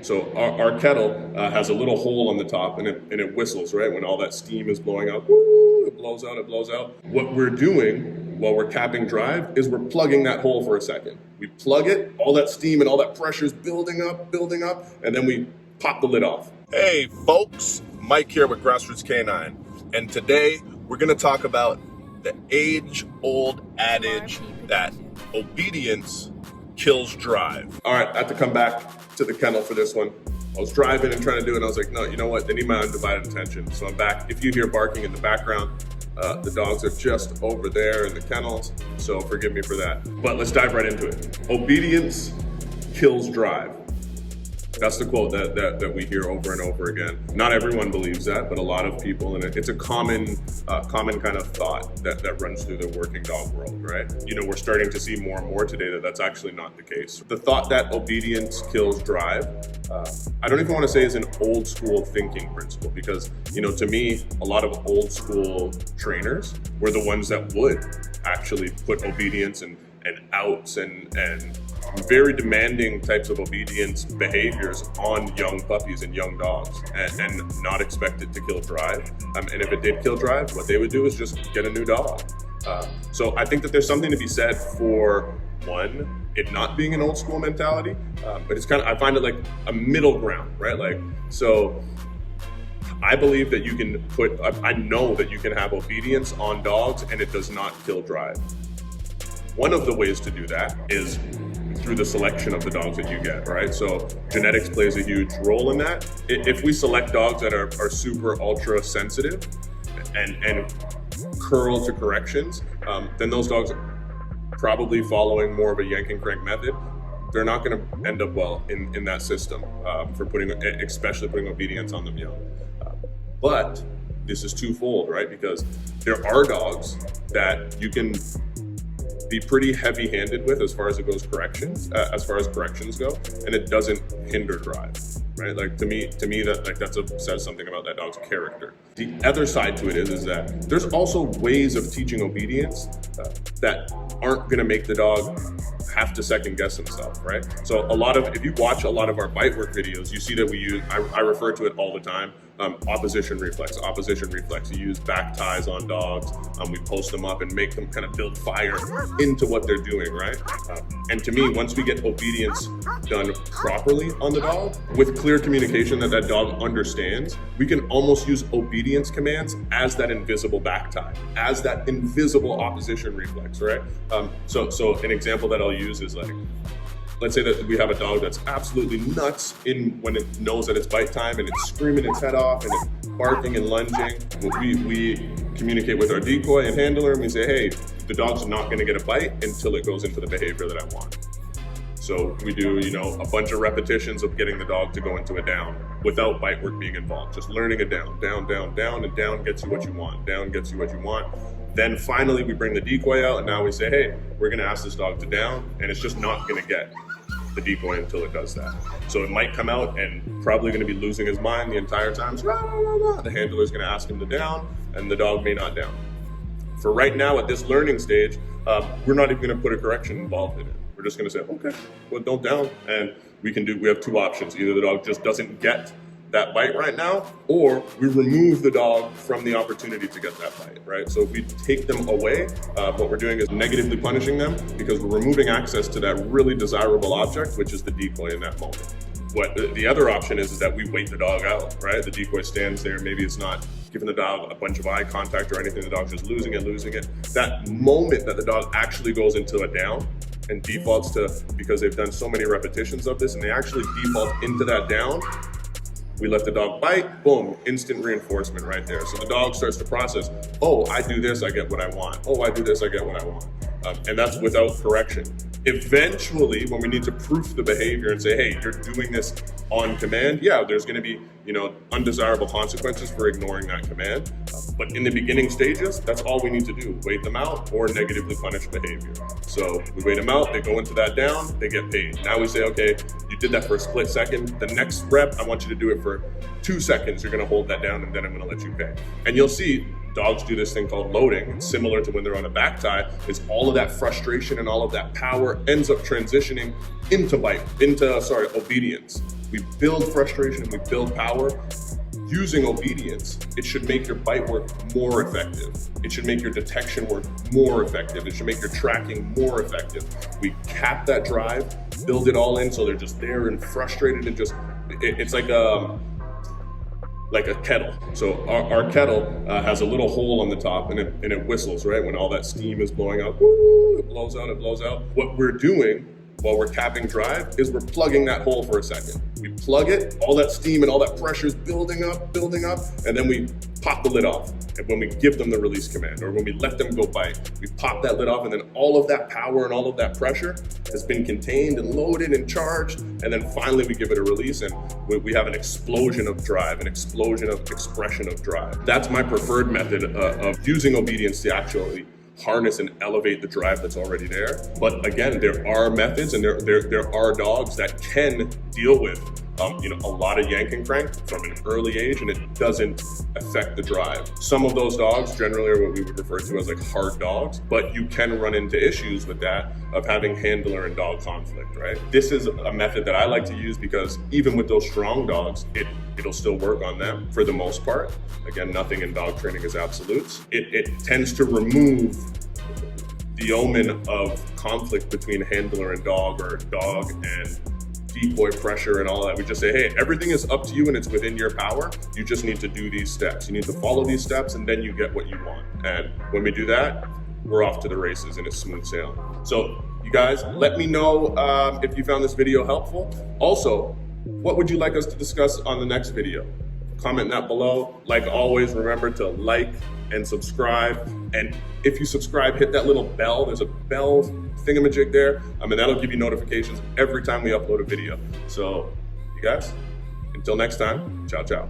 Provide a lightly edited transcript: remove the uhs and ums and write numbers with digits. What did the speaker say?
So our kettle has a little hole on the top, and it whistles, right? When all that steam is blowing out, woo, it blows out, it blows out. What we're doing while we're capping drive is we're plugging that hole for a second. We plug it, all that steam and all that pressure is building up, and then we pop the lid off. Hey folks, Mike here with Grassroots K9, and today we're going to talk about the age-old adage that obedience kills drive. All right, I have to come back to the kennel for this one. I was driving and trying to do it, and I was like, no, you know what? They need my undivided attention. So I'm back. If you hear barking in the background, the dogs are just over there in the kennels, so forgive me for that. But let's dive right into it. Obedience kills drive. That's the quote that we hear over and over again. Not everyone believes that, but a lot of people, and it's a common kind of thought that runs through the working dog world, right? You know, we're starting to see more and more today that that's actually not the case. The thought that obedience kills drive, I don't even want to say is an old school thinking principle, because, you know, to me, a lot of old school trainers were the ones that would actually put obedience and outs and very demanding types of obedience behaviors on young puppies and young dogs, and not expect it to kill drive. And if it did kill drive, what they would do is just get a new dog. So I think that there's something to be said for, one, it not being an old school mentality, but it's I find it like a middle ground, right? Like, so I believe that you can I know that you can have obedience on dogs and it does not kill drive. One of the ways to do that is through the selection of the dogs that you get, right? So genetics plays a huge role in that. If we select dogs that are super ultra sensitive and curl to corrections, then those dogs probably following more of a yank and crank method, they're not going to end up well in that system for especially putting obedience on them young. But this is twofold, right? Because there are dogs that you can be pretty heavy-handed with as far as corrections go, and it doesn't hinder drive, right? Like to me that says something about that dog's character. The other side to it is that there's also ways of teaching obedience that aren't going to make the dog have to second guess himself, right? So if you watch a lot of our bite work videos, you see that we use, I refer to it all the time, opposition reflex. You use back ties on dogs. We post them up and make them kind of build fire into what they're doing, right? And to me, once we get obedience done properly on the dog, with clear communication that dog understands, we can almost use obedience commands as that invisible back tie, as that invisible opposition reflex, right? So an example that I'll use is like, let's say that we have a dog that's absolutely nuts when it knows that it's bite time and it's screaming its head off and it's barking and lunging. We communicate with our decoy and handler and we say, hey, the dog's not going to get a bite until it goes into the behavior that I want. So we do, a bunch of repetitions of getting the dog to go into a down without bite work being involved. Just learning a down, and down gets you what you want. Down gets you what you want. Then finally we bring the decoy out and now we say, hey, we're going to ask this dog to down, and it's just not going to get the decoy until it does that. So it might come out and probably going to be losing his mind the entire time. So, the handler is going to ask him to down, and the dog may not down. For right now, at this learning stage, we're not even going to put a correction involved in it. We're just going to say, okay, well, don't down. And we have two options. Either the dog just doesn't get that bite right now, or we remove the dog from the opportunity to get that bite, right? So if we take them away, what we're doing is negatively punishing them because we're removing access to that really desirable object, which is the decoy in that moment. What the other option is that we wait the dog out, right? The decoy stands there, maybe it's not giving the dog a bunch of eye contact or anything, the dog's just losing it. That moment that the dog actually goes into a down and defaults to, because they've done so many repetitions of this and they actually default into that down, we let the dog bite, boom, instant reinforcement right there. So the dog starts to process, oh, I do this, I get what I want. Oh, I do this, I get what I want. And that's without correction. Eventually, when we need to proof the behavior and say, hey, you're doing this on command, yeah, there's going to be, undesirable consequences for ignoring that command. But in the beginning stages, that's all we need to do. Wait them out or negatively punish behavior. So we wait them out, they go into that down, they get paid. Now we say, okay, you did that for a split second. The next rep, I want you to do it for 2 seconds. You're going to hold that down and then I'm going to let you pay. And you'll see dogs do this thing called loading. It's similar to when they're on a back tie. Is all of that frustration and all of that power ends up transitioning into obedience. we build frustration, we build power. Using obedience, it should make your bite work more effective. It should make your detection work more effective. It should make your tracking more effective. We cap that drive, build it all in so they're just there and frustrated and just, it's like a kettle. So our kettle has a little hole on the top and it whistles, right? When all that steam is blowing out, woo, it blows out, it blows out. What we're doing while we're capping drive is we're plugging that hole for a second. We plug it, all that steam and all that pressure is building up, and then we pop the lid off. And when we give them the release command, or when we let them go bite, we pop that lid off, and then all of that power and all of that pressure has been contained and loaded and charged, and then finally we give it a release, and we have an explosion of drive, an explosion of expression of drive. That's my preferred method of using obedience to actually harness and elevate the drive that's already there. But again, there are methods and there are dogs that can deal with a lot of yank and crank from an early age, and it doesn't affect the drive. Some of those dogs generally are what we would refer to as like hard dogs, but you can run into issues with that of having handler and dog conflict, right? This is a method that I like to use because even with those strong dogs, it'll still work on them for the most part. Again, nothing in dog training is absolutes. It tends to remove the omen of conflict between handler and dog, or dog and decoy pressure and all that. We just say, hey, everything is up to you and it's within your power. You just need to do these steps. You need to follow these steps and then you get what you want. And when we do that, we're off to the races and it's smooth sailing. So you guys, let me know if you found this video helpful. Also, what would you like us to discuss on the next video? Comment that below. Like always, remember to like and subscribe. And if you subscribe, hit that little bell. There's a bell thingamajig there. And that'll give you notifications every time we upload a video. So you guys, until next time, ciao, ciao.